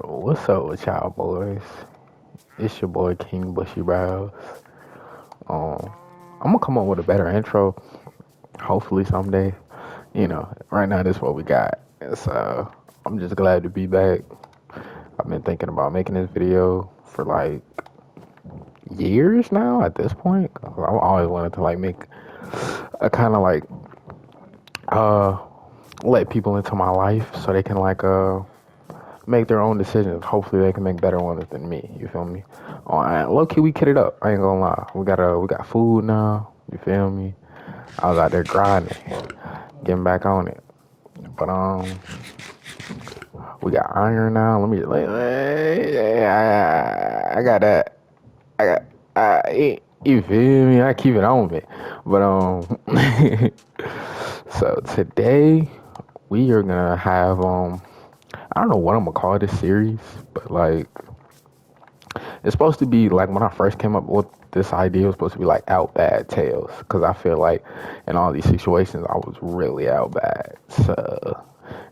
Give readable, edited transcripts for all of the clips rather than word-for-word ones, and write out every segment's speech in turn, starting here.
What's up with y'all boys? It's your boy King Bushy Brows. Um, I'm gonna come up with a better intro, hopefully someday. Right now this is what we got. So I'm just glad to be back. I've been thinking about making this video for like years now. At this point, I've always wanted to like make a kind of like uh let people into my life so they can like make their own decisions. Hopefully, they can make better ones than me. You feel me? Low key, we kitted up. I ain't gonna lie. We got food now. You feel me? I was out there grinding, getting back on it. But we got iron now. Let me. I got that. I got. You feel me? I keep it on me. But so today we are gonna have I don't know what I'm gonna call this series, but like it's supposed to be like when I first came up with this idea, it was supposed to be like out bad tales because I feel like in all these situations I was really out bad. So,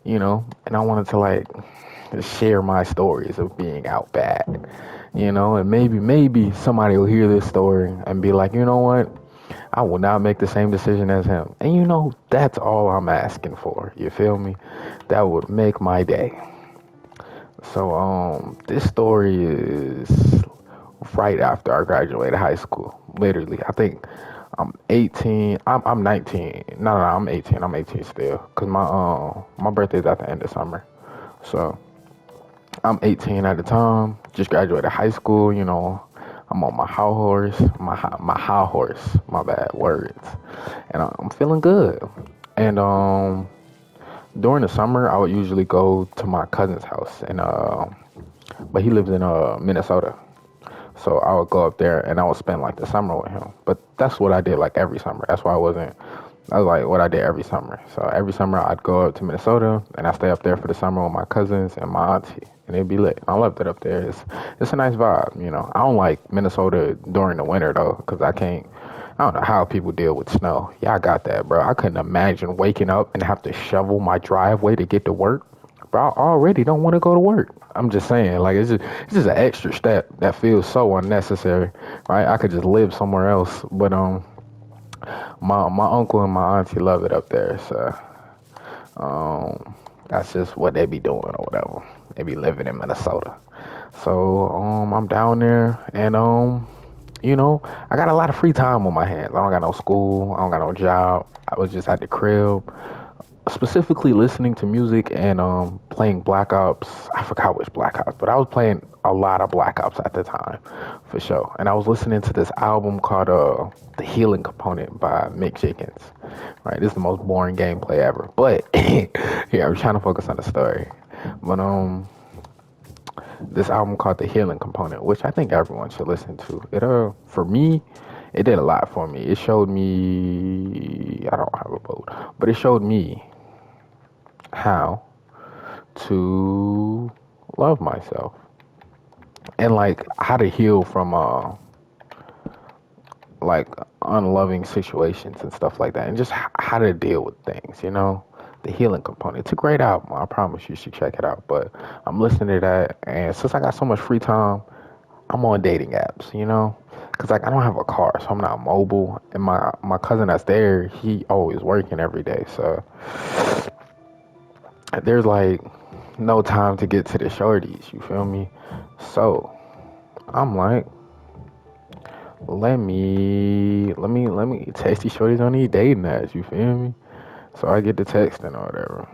and I wanted to like share my stories of being out bad, and maybe somebody will hear this story and be like, you know what? I will not make the same decision as him. And that's all I'm asking for. You feel me? That would make my day. So this story is right after I graduated high school. Literally, I think I'm 18. I'm 19. No, I'm 18. I'm 18 still, cause my birthday's at the end of summer. So I'm 18 at the time. Just graduated high school. I'm on my high horse. My high horse. My bad words. And I'm feeling good. And during the summer, I would usually go to my cousin's house, and but he lives in Minnesota. So I would go up there and I would spend like the summer with him. But that's what I did like every summer. That's why I wasn't. That was like what I did every summer. So every summer I'd go up to Minnesota and I stay up there for the summer with my cousins and my auntie, and it'd be lit. I loved it up there. It's a nice vibe. I don't like Minnesota during the winter though, because I can't. I don't know how people deal with snow. Yeah, I got that, bro. I couldn't imagine waking up and have to shovel my driveway to get to work. Bro, I already don't want to go to work. I'm just saying, like it's just an extra step that feels so unnecessary, right? I could just live somewhere else, but my uncle and my auntie love it up there, so that's just what they be doing or whatever. They be living in Minnesota, so I'm down there, and I got a lot of free time on my hands. I don't got no school, I don't got no job. I was just at the crib, specifically listening to music and playing Black Ops. I forgot which Black Ops, but I was playing a lot of Black Ops at the time, for sure. And I was listening to this album called "The Healing Component" by Mick Jenkins. Right, this is the most boring gameplay ever, but yeah, I'm trying to focus on the story. But this album called "The Healing Component," which I think everyone should listen to. It for me, it did a lot for me. It showed me I don't have a vote, but it showed me how to love myself and like how to heal from like unloving situations and stuff like that, and just how to deal with things. The Healing Component, it's a great album. I promise you should check it out. But I'm listening to that, and since I got so much free time, I'm on dating apps. Because like I don't have a car, so I'm not mobile, and my cousin that's there, he always working every day, so there's like no time to get to the shorties, you feel me? So I'm like, let me text these shorties on these dating apps, you feel me? So I get the texting or whatever.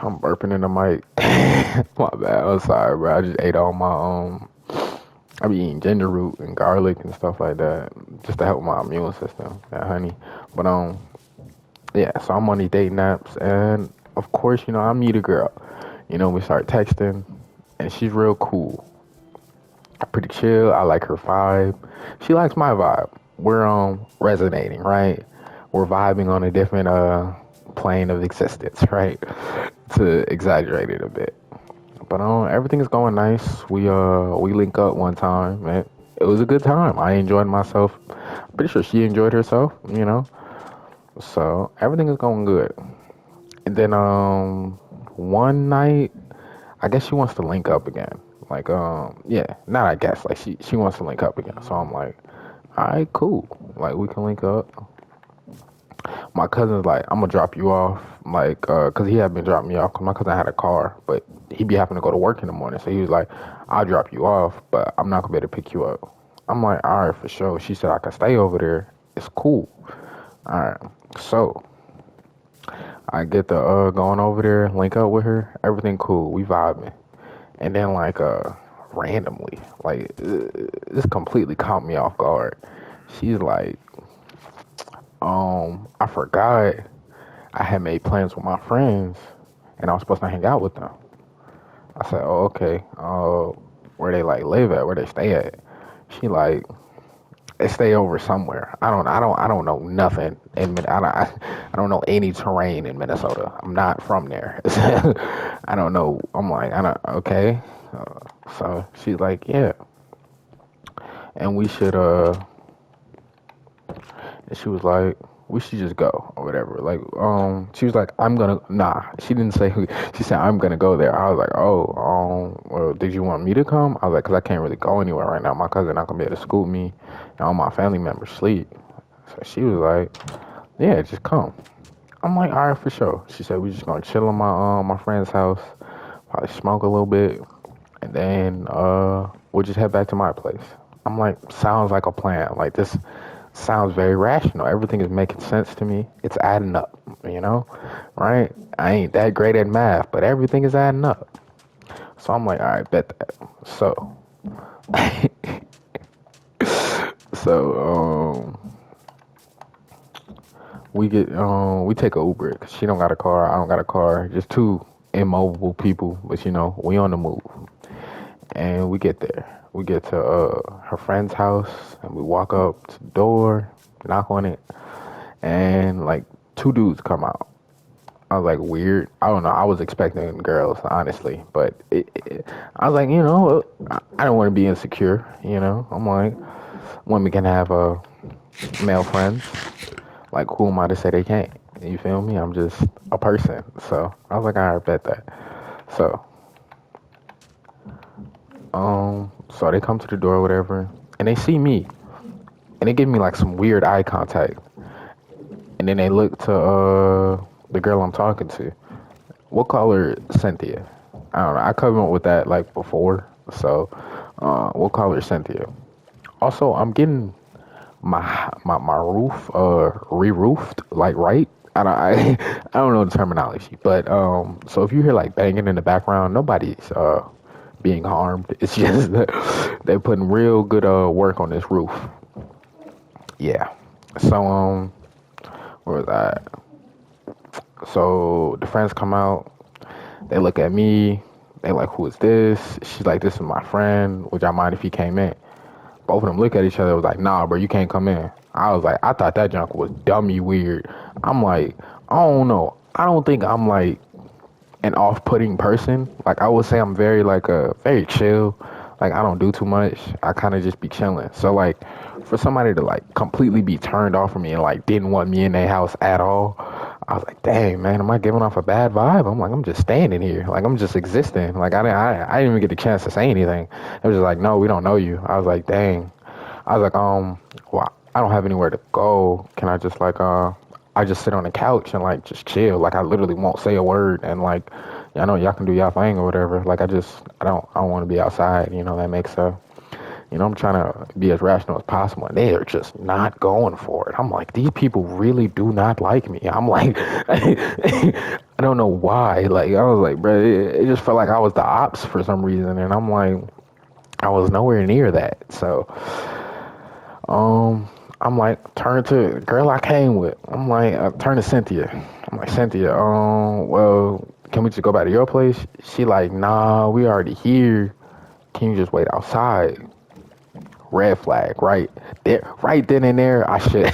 I'm burping in the mic. My bad. I'm sorry, bro. I just ate all my I be eating ginger root and garlic and stuff like that just to help my immune system. That honey. But yeah. So I'm on these dating apps, and of course, I meet a girl. We start texting, and she's real cool. Pretty chill. I like her vibe. She likes my vibe. We're resonating, right? We're vibing on a different plane of existence, right? To exaggerate it a bit. But everything is going nice. We link up one time, and it was a good time. I enjoyed myself. Pretty sure she enjoyed herself. So everything is going good. And then one night, I guess she wants to link up again. Like yeah, not I guess. Like she wants to link up again. So I'm like, all right, cool. Like we can link up. My cousin's like, I'm gonna drop you off, like, cause he had been dropping me off, cause my cousin had a car, but he be having to go to work in the morning, so he was like, I'll drop you off, but I'm not gonna be able to pick you up. I'm like, all right, for sure. She said I could stay over there. It's cool. All right. So I get the going over there, link up with her, everything cool, we vibing, and then like randomly, like this completely caught me off guard. She's like, I forgot I had made plans with my friends, and I was supposed to hang out with them. I said, "Oh, okay. Where they like live at? Where they stay at?" She like, "They stay over somewhere. I don't know nothing in I don't know any terrain in Minnesota. I'm not from there. I don't know." I'm like, "I don't. Okay." So she's like, "Yeah, and we should And she was like, we should just go or whatever. Like, she was like, I'm gonna, nah. She didn't say who, she said, I'm gonna go there. I was like, oh, well, did you want me to come? I was like, cause I can't really go anywhere right now. My cousin not gonna be able to scoop me and all my family members sleep. So she was like, yeah, just come. I'm like, all right, for sure. She said, we just gonna chill in my friend's house, probably smoke a little bit, and then, we'll just head back to my place. I'm like, sounds like a plan. Like this sounds very rational. Everything is making sense to me. It's adding up, you know, right? I ain't that great at math, but everything is adding up. So I'm like, all right, bet that. So, so we take a Uber 'cause she don't got a car, I don't got a car, just two immobile people, but we on the move. And we get there. We get to her friend's house, and we walk up to the door, knock on it, and like two dudes come out. I was like, weird. I don't know. I was expecting girls, honestly, but I was like, I don't want to be insecure. I'm like, women can have male friends. Like, who am I to say they can't? You feel me? I'm just a person. So I was like, all right, bet that. So, so they come to the door, or whatever, and they see me, and they give me like some weird eye contact, and then they look to the girl I'm talking to. We'll call her Cynthia. I don't know. I come up with that like before, so we'll call her Cynthia. Also, I'm getting my roof re-roofed, like, right. I don't know the terminology, but so if you hear like banging in the background, nobody's being harmed. It's just that they're putting real good work on this roof. Yeah. So where was that? So the friends come out. They look at me. They like, who is this? She's like, this is my friend. Would y'all mind if he came in? Both of them look at each other. It was like, nah, bro, you can't come in. I was like, I thought that junk was dummy weird. I'm like, I don't know. I don't think I'm like an off-putting person. Like, I would say I'm very like very chill. Like, I don't do too much. I kind of just be chilling. So like, for somebody to like completely be turned off from me and like didn't want me in their house at all, I was like, dang, man, am I giving off a bad vibe? I'm like, I'm just standing here. Like, I'm just existing. Like, I didn't even get the chance to say anything. It was just like, no, we don't know you. I was like, dang. I was like, well, I don't have anywhere to go. Can I just like, I just sit on the couch and like just chill. Like, I literally won't say a word, and like, I know y'all can do y'all thing or whatever. Like, I don't want to be outside. That makes I'm trying to be as rational as possible, and they are just not going for it. I'm like, these people really do not like me. I'm like, I don't know why. Like, I was like, bro, it just felt like I was the ops for some reason, and I'm like, I was nowhere near that. So, I'm like, turn to the girl I came with. I'm like, turn to Cynthia. I'm like, Cynthia, well, can we just go back to your place? She like, nah, we already here. Can you just wait outside? Red flag, right there, right then and there. I should.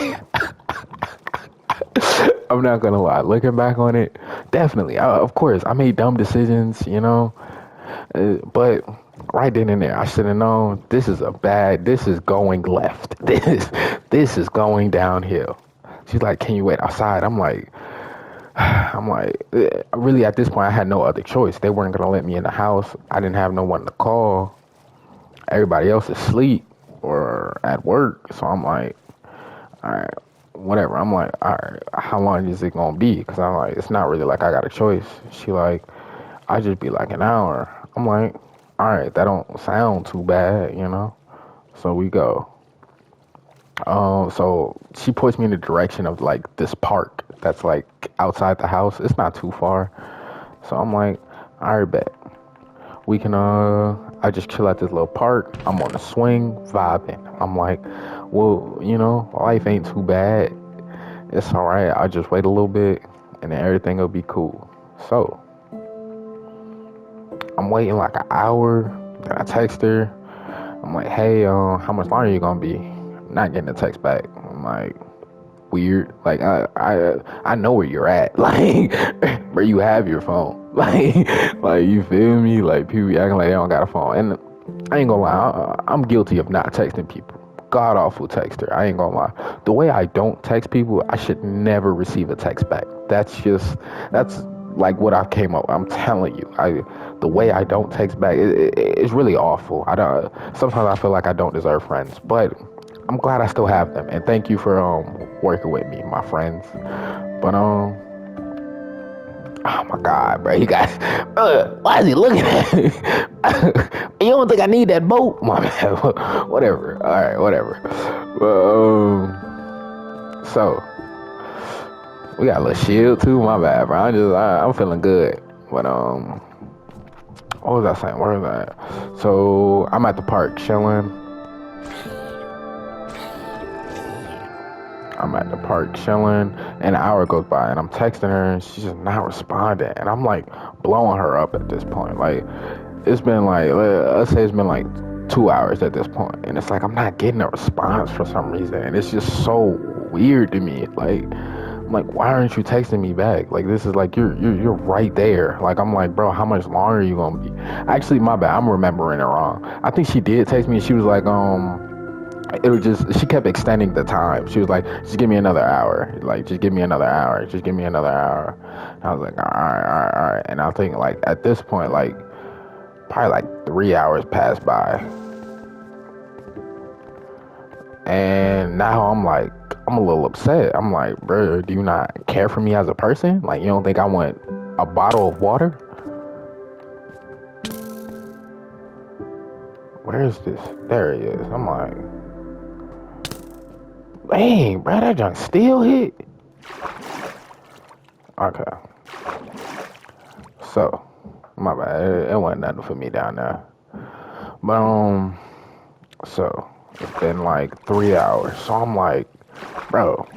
I'm not gonna lie. Looking back on it, definitely. Of course, I made dumb decisions, but right then and there, I should have known this is this is going left. This is going downhill. She's like, can you wait outside? I'm like, I'm like, really at this point, I had no other choice. They weren't gonna let me in the house. I didn't have no one to call. Everybody else is asleep or at work. So I'm like, all right, whatever. I'm like, all right, how long is it gonna be? Because I'm like, it's not really like I got a choice. She like, I just be like an hour. I'm like, all right, that don't sound too bad, you know. So we go. So she puts me in the direction of like this park that's like outside the house. It's not too far. So I'm like, all right, bet. We can I just chill at this little park. I'm on the swing, vibing. I'm like, well, you know, life ain't too bad. It's all right. I'll just wait a little bit and then everything will be cool. So I'm waiting like an hour. Then I text her. I'm like, hey, how much longer are you gonna be? Not getting a text back. I'm like, weird. Like I know where you're at. Like where you have your phone. Like you feel me? Like people be acting like they don't got a phone. And I ain't gonna lie, I'm guilty of not texting people. God awful texter. I ain't gonna lie. The way I don't text people, I should never receive a text back. That's like what I came up with. I'm telling you, the way I don't text back, it's really awful. I don't. Sometimes I feel like I don't deserve friends, but I'm glad I still have them. And thank you for working with me, my friends. But oh my God, bro, you guys, why is he looking at me? You don't think I need that boat? My man, whatever. All right, whatever. Well, so we got a little shield too. My bad, bro. I'm feeling good. But what was I saying? Where was I at? So I'm at the park chilling. I'm at the park chilling, and an hour goes by, and I'm texting her, and she's just not responding. And I'm like blowing her up at this point. Like, it's been like, let's say it's been like 2 hours at this point, and it's like I'm not getting a response for some reason. And it's just so weird to me. Like, I'm like, why aren't you texting me back? Like, this is like you're right there. Like, I'm like, bro, how much longer are you gonna be? Actually, my bad. I'm remembering it wrong. I think she did text me. She was like, it was just she kept extending the time. She was like, just give me another hour. Like, just give me another hour. Just give me another hour. And I was like, all right, all right, all right. And I think like at this point, like probably like 3 hours passed by. And now I'm like, I'm a little upset. I'm like, bro, do you not care for me as a person? Like, you don't think I want a bottle of water? Where is this? There he is. I'm like, dang, bro, that junk still hit. Okay. So, my bad. It wasn't nothing for me down there. But so it's been like 3 hours. So I'm like, bro,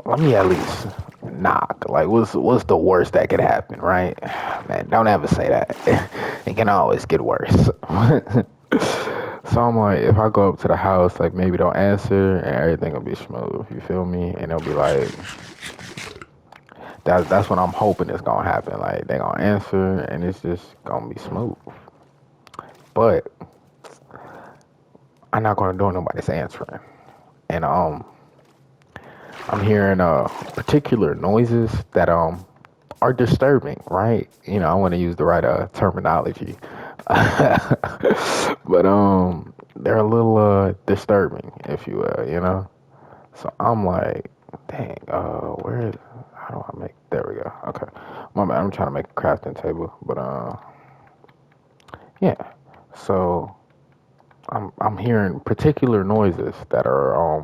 let me at least knock. Like, what's the worst that could happen, right? Man, don't ever say that. It can always get worse. So I'm like, if I go up to the house, like maybe they'll answer and everything will be smooth. You feel me? And they'll be like, that's what I'm hoping is gonna happen. Like they gonna answer and it's just gonna be smooth. But I'm not gonna do nobody's answering. And I'm hearing particular noises that are disturbing, right? You know, I want to use the right terminology. But they're a little disturbing, if you will, you know. So I'm like, dang, where is? How do I make? There we go. Okay, my bad. I'm trying to make a crafting table, but yeah. So I'm hearing particular noises that are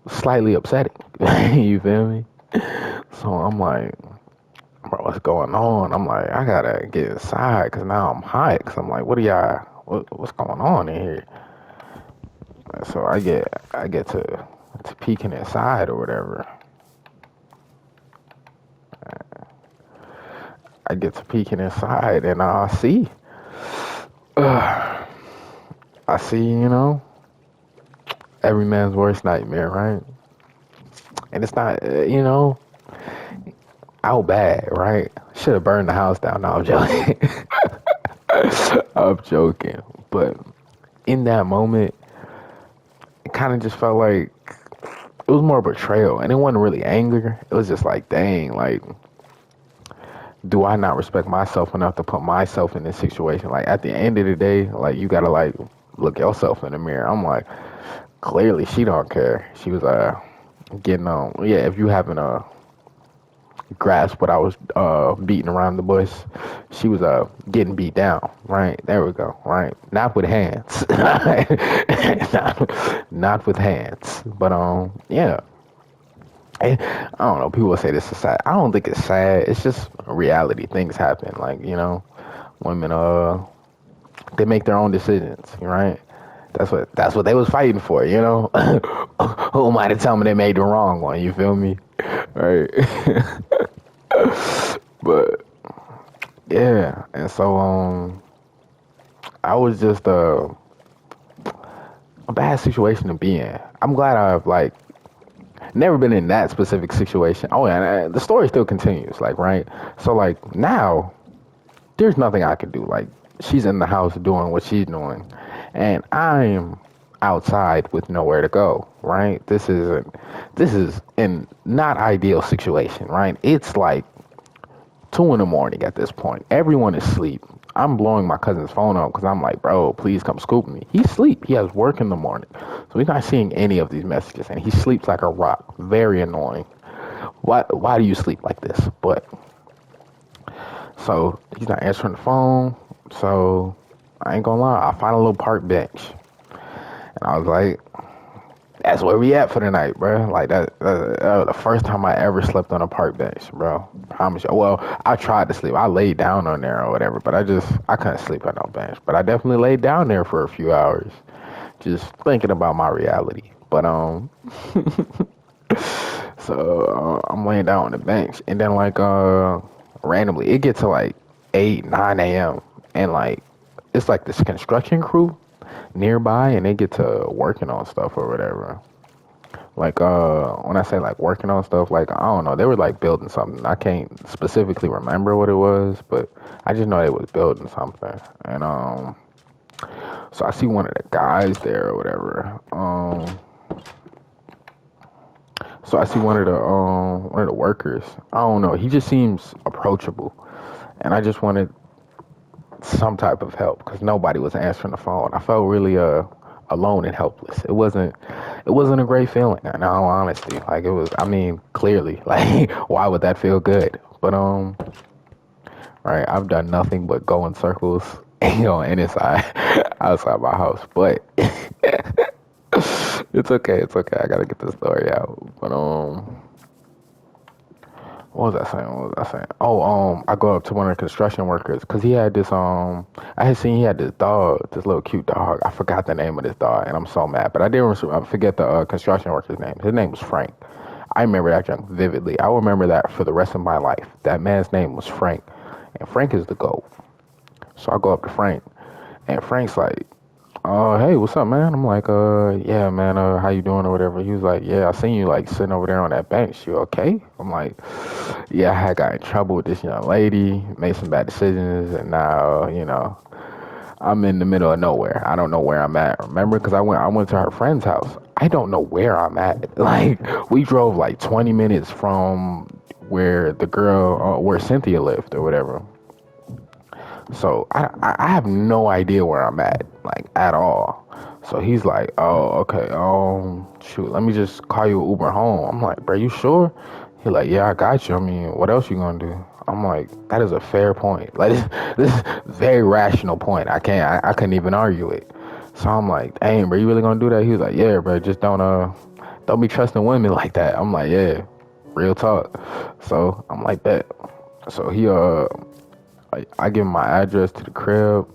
slightly upsetting. You feel me? So I'm like, bro, what's going on? I'm like, I gotta get inside because now I'm hot. Because I'm like, what's going on in here? So I get to peeking inside or whatever. I get to peeking inside and I see, you know, every man's worst nightmare, right? And it's not, you know, out bad, right? Should have burned the house down. No, I'm joking. I'm joking. But in that moment, it kind of just felt like it it was more betrayal, and it wasn't really anger. It was just like, dang, like, do I not respect myself enough to put myself in this situation? Like, at the end of the day, like, you gotta like look yourself in the mirror. I'm like, clearly she don't care. She was getting on. Yeah, if you haven't grasp what I was beating around the bush, she was getting beat down. Right there we go. Right, not with hands, not with hands, but yeah. I don't know. People say this is sad. I don't think it's sad. It's just reality. Things happen. Like, women they make their own decisions. Right. That's what they was fighting for. Who am I to tell me they made the wrong one? You feel me? Right. But yeah, and so I was just a bad situation to be in. I'm glad I've like never been in that specific situation. Oh, yeah, and the story still continues. Like, right. So like now, there's nothing I can do. Like, she's in the house doing what she's doing, and I'm outside with nowhere to go. Right. This is an not ideal situation. Right. It's like 2 in the morning at this point. Everyone is asleep. I'm blowing my cousin's phone up because I'm like, bro, please come scoop me. He's asleep. He has work in the morning. So he's not seeing any of these messages. And he sleeps like a rock. Very annoying. Why do you sleep like this? But so he's not answering the phone. So I ain't gonna lie. I find a little park bench. And I was like, that's where we at for the night, bro. Like that was the first time I ever slept on a park bench, bro. Promise you. Well, I tried to sleep. I laid down on there or whatever, but I couldn't sleep on no bench. But I definitely laid down there for a few hours, just thinking about my reality. But so I'm laying down on the bench, and then like randomly it gets to like 8, 9 a.m. and like it's like this construction crew nearby, and they get to working on stuff or whatever. Like when I say like working on stuff, like I don't know, they were like building something. I can't specifically remember what it was, but I just know they was building something. And so I see one of the guys there or whatever. So I see one of the workers. I don't know. He just seems approachable, and I just wanted some type of help because nobody was answering the phone. I felt really alone and helpless. It wasn't a great feeling, in all honesty. Like it was, I mean, clearly, like why would that feel good? But right, I've done nothing but go in circles, and inside, outside my house. But it's okay. It's okay. I gotta get this story out. But what was I saying? What was I saying? Oh, I go up to one of the construction workers because he had this. I had seen he had this dog, this little cute dog. I forgot the name of this dog, and I'm so mad. But I didn't forget the construction worker's name. His name was Frank. I remember that junk vividly. I will remember that for the rest of my life. That man's name was Frank, and Frank is the GOAT. So I go up to Frank, and Frank's like, hey, what's up, man? I'm like, yeah, man, how you doing or whatever. He was like, yeah, I seen you like sitting over there on that bench. You okay? I'm like, yeah, I had got in trouble with this young lady, made some bad decisions, and now, I'm in the middle of nowhere. I don't know where I'm at. Remember, because I went to her friend's house. I don't know where I'm at. Like, we drove like 20 minutes from where the girl, where Cynthia lived or whatever. So I have no idea where I'm at, like at all. So he's like, oh, okay, shoot, let me just call you an Uber home. I'm like, bro, you sure? He like, yeah, I got you. I mean, what else you gonna do? I'm like, that is a fair point. Like this is a very rational point. I couldn't even argue it. So I'm like, dang, bro, you really gonna do that? He was like, yeah, bro, just don't be trusting women like that. I'm like, yeah, real talk. So I'm like that. So I give him my address to the crib,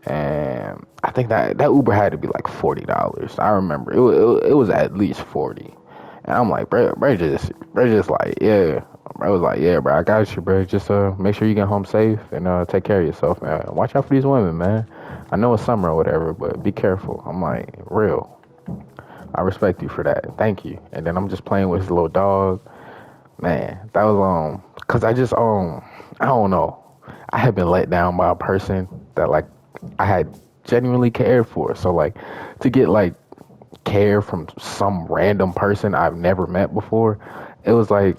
and I think that Uber had to be like $40. I remember it was at least 40, and I'm like, bro, just like, yeah. I was like, yeah, bro, I got you, bro. Just make sure you get home safe and take care of yourself, man. Watch out for these women, man. I know it's summer or whatever, but be careful. I'm like, real. I respect you for that. Thank you. And then I'm just playing with his little dog. Man, that was cause I just I don't know. I had been let down by a person that like I had genuinely cared for. So like to get like care from some random person I've never met before, it was like,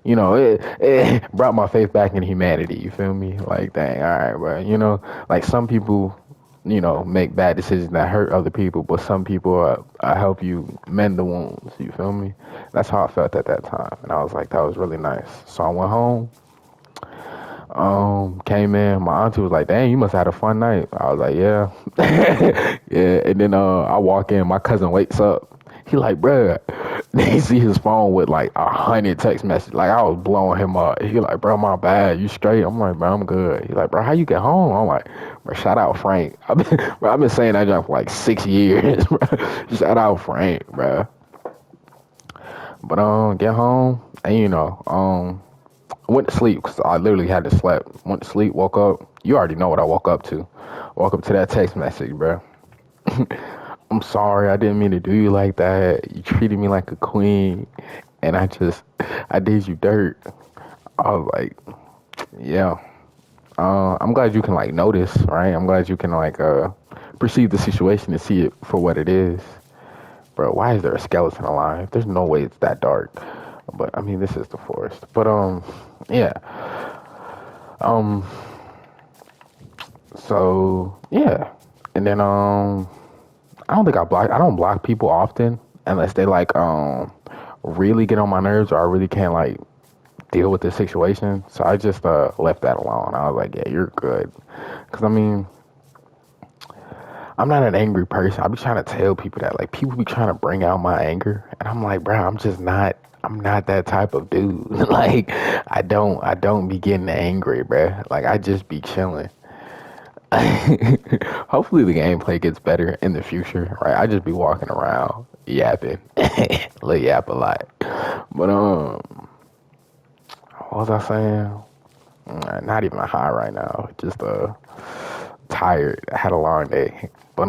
it brought my faith back in humanity. You feel me? Like, dang, all right, bro. Like some people, make bad decisions that hurt other people, but some people help you mend the wounds. You feel me? That's how I felt at that time, and I was like, that was really nice. So I went home. Came in. My auntie was like, "Dang, you must have had a fun night." I was like, "Yeah, yeah." And then I walk in. My cousin wakes up. He like, "Bruh." He see his phone with like 100 text messages. Like I was blowing him up. He like, "Bro, my bad. You straight?" I'm like, "Bro, I'm good." He like, "Bro, how you get home?" I'm like, "Bro, shout out Frank." I've been saying that junk for like 6 years. Bro. Shout out Frank, bro. But get home and went to sleep because I literally had to sleep. Went to sleep, woke up. You already know what I woke up to. Woke up to that text message, bro. I'm sorry, I didn't mean to do you like that. You treated me like a queen, and I did you dirt. I was like, yeah. I'm glad you can like notice, right? I'm glad you can like perceive the situation and see it for what it is. Bro, why is there a skeleton alive? There's no way it's that dark. But I mean, this is the forest. But yeah. Um, so yeah, and then I don't block people often unless they like really get on my nerves or I really can't like deal with the situation. So I just left that alone. I was like, yeah, you're good. Cause I mean, I'm not an angry person. I be trying to tell people that like people be trying to bring out my anger, and I'm like, bro, I'm not that type of dude. Like, I don't be getting angry, bro. Like, I just be chilling. Hopefully, the gameplay gets better in the future, right? I just be walking around yapping, like yap a lot. But what was I saying? Not even high right now. Just tired. I had a long day. But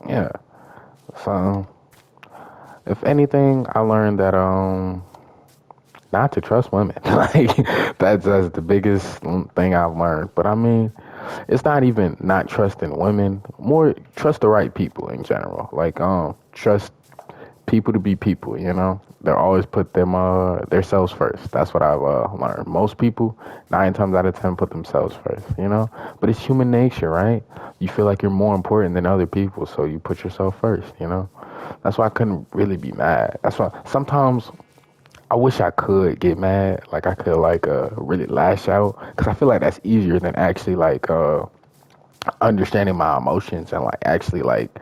yeah. So if anything, I learned that not to trust women. Like that's the biggest thing I've learned. But I mean, it's not even not trusting women. More trust the right people in general. Like trust people to be people. They'll always put themselves first. That's what I've learned. Most people 9 times out of 10 put themselves first. But it's human nature, right? You feel like you're more important than other people, so you put yourself first. That's why I couldn't really be mad. That's why sometimes I wish I could get mad. Like I could like really lash out, because I feel like that's easier than actually like understanding my emotions and like actually like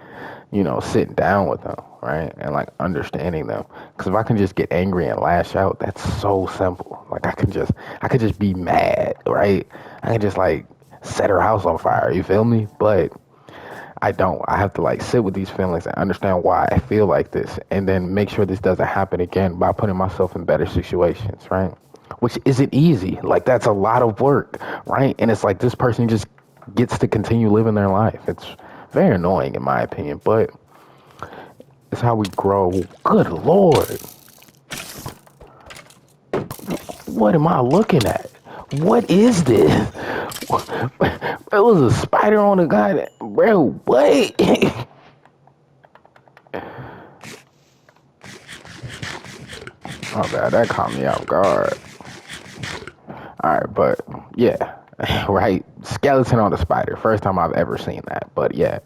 sitting down with them, right, and like understanding them. Because if I can just get angry and lash out, that's so simple. Like I could just be mad, right? I can just like set her house on fire. You feel me? But I don't. I have to like sit with these feelings and understand why I feel like this, and then make sure this doesn't happen again by putting myself in better situations, right? Which isn't easy. Like that's a lot of work, right? And it's like this person just gets to continue living their life. It's very annoying in my opinion, but it's how we grow. Good Lord. What am I looking at? What is this? It was a spider on the guy that, bro, what? Oh god, that caught me off guard. Alright, but yeah. Right? Skeleton on the spider. First time I've ever seen that. But yeah.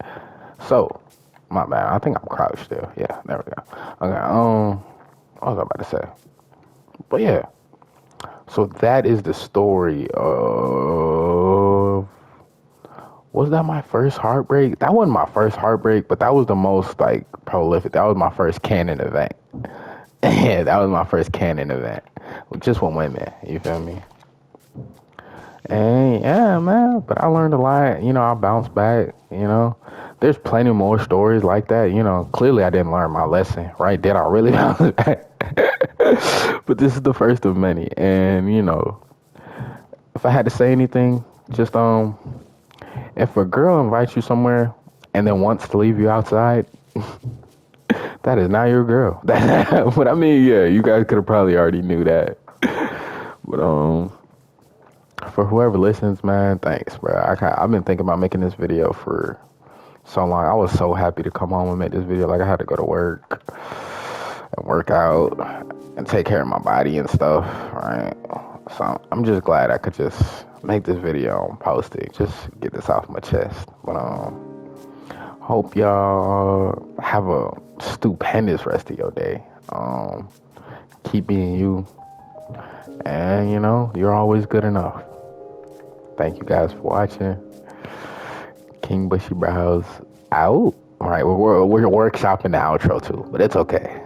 So, my bad. I think I'm crouched still. Yeah, there we go. Okay, what was I about to say? But yeah. So that is the story of, was that my first heartbreak? That wasn't my first heartbreak, but that was the most like prolific. That was my first canon event. Yeah, that was my first canon event. Just with women, you feel me? And yeah, man, but I learned a lot. I bounced back, There's plenty more stories like that. Clearly I didn't learn my lesson, right? Did I really bounce back? But this is the first of many. And, if I had to say anything, just if a girl invites you somewhere and then wants to leave you outside, that is not your girl. But I mean, yeah, you guys could have probably already knew that. But for whoever listens, man, thanks, bro. I've been thinking about making this video for so long. I was so happy to come home and make this video. Like I had to go to work and work out and take care of my body and stuff, right? So I'm just glad I could just make this video and post it, just get this off my chest. But hope y'all have a stupendous rest of your day. Keep being you, and you're always good enough. Thank you guys for watching. King Bushy Brows out. All right, we're workshopping the outro too, but it's okay.